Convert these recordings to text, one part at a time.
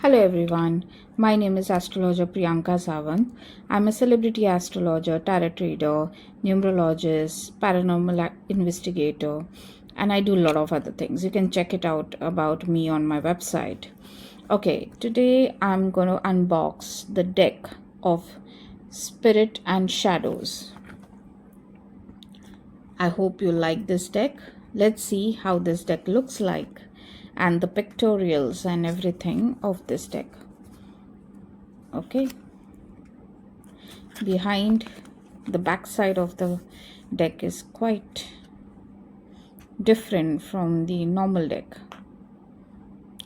Hello everyone, my name is Astrologer Priyanka Sawant. I'm a celebrity astrologer, tarot reader, numerologist, paranormal investigator, and I do a lot of other things. You can check it out about me on my website. Okay, today I'm going to unbox the deck of Spirit and Shadows. I hope you like this deck. Let's see how this deck looks like and the pictorials and everything of this deck. Okay, behind the back side of the deck is quite different from the normal deck.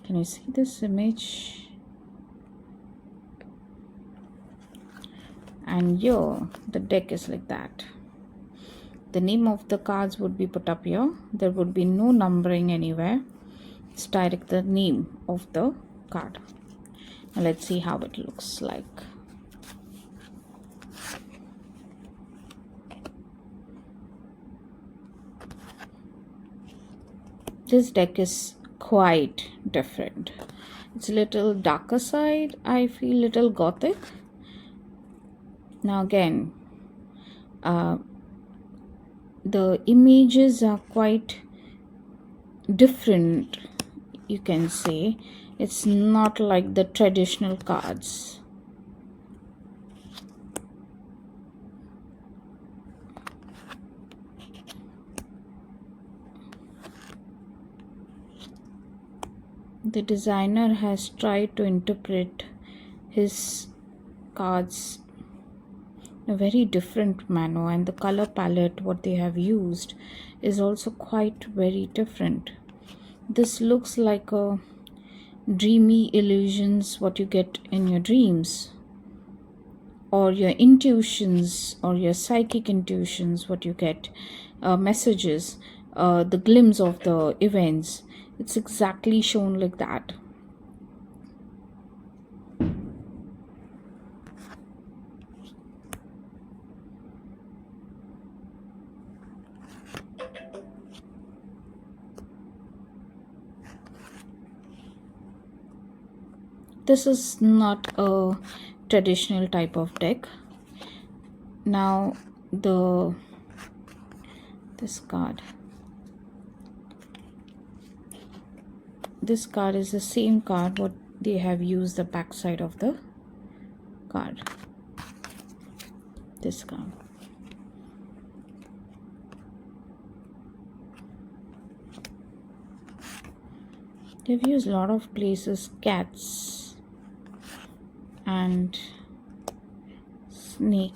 Can you see this image? And here the deck is like that. The name of the cards would be put up here. There would be no numbering anywhere. It's direct the name of the card. Now let's see how it looks like. This deck is quite different. It's a little darker side. I feel little gothic. Now again, the images are quite different, you can say. It's not like the traditional cards. The designer has tried to interpret his cards in a very different manner, and the color palette what they have used is also quite very different. This looks like a dreamy illusions what you get in your dreams, or your intuitions, or your psychic intuitions what you get, messages, the glimpse of the events. It's exactly shown like that. This is not a traditional type of deck. Now this card is the same card what they have used the back side of the card. This card. They've used a lot of places cats and snake.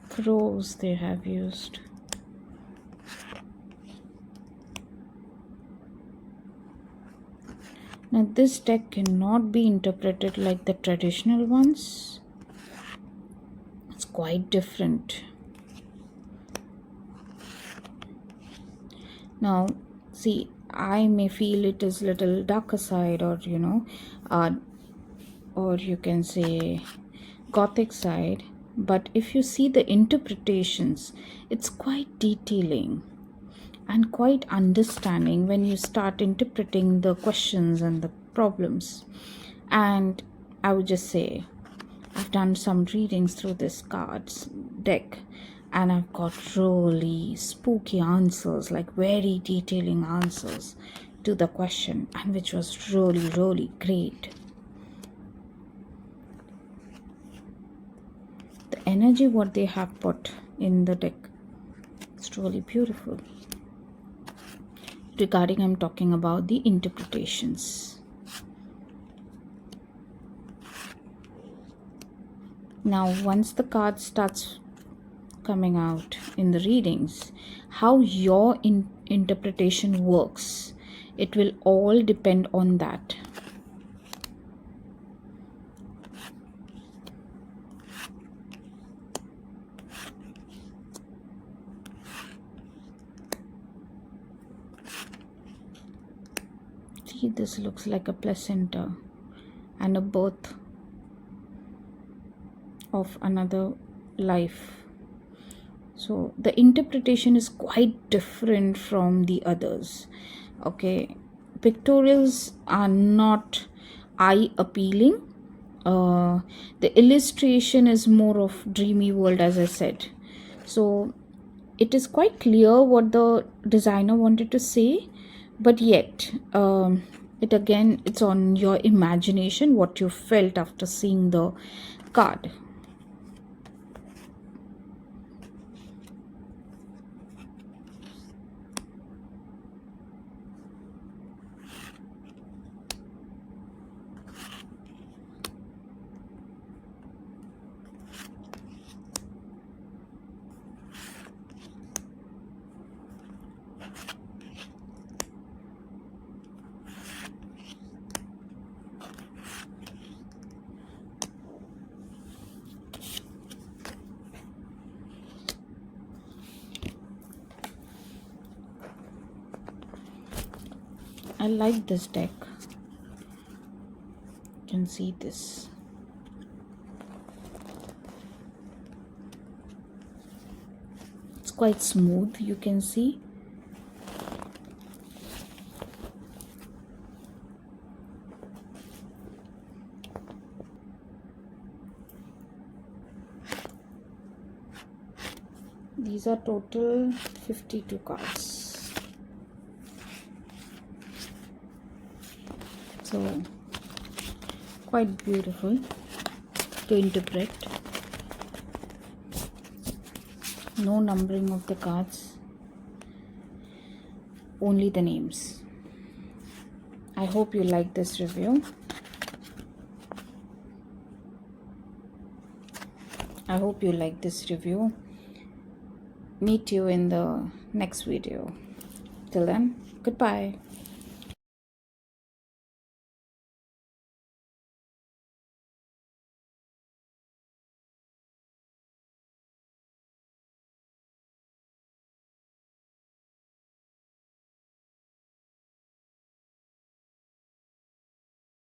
Crows they have used. Now this deck cannot be interpreted like the traditional ones. It's quite different. Now see, I may feel it is little darker side, or or you can say gothic side, but if you see the interpretations, it's quite detailing and quite understanding when you start interpreting the questions and the problems. And I would just say, I've done some readings through this cards deck, and I've got really spooky answers, like very detailing answers to the question, and which was really great. The energy what they have put in the deck, it's really beautiful. Regarding, I'm talking about the interpretations. Now once the card starts coming out in the readings, how your interpretation works, it will all depend on that. See, this looks like a placenta and a birth of another life. So the interpretation is quite different from the others. Okay, pictorials are not eye appealing. The illustration is more of dreamy world, as I said. So it is quite clear what the designer wanted to say, but yet it's on your imagination what you felt after seeing the card. I like this deck. You can see this. It's quite smooth, you can see. These are total 52 cards. So quite beautiful to interpret. No numbering of the cards, only the names. I hope you like this review. Meet you in the next video. Till then, goodbye.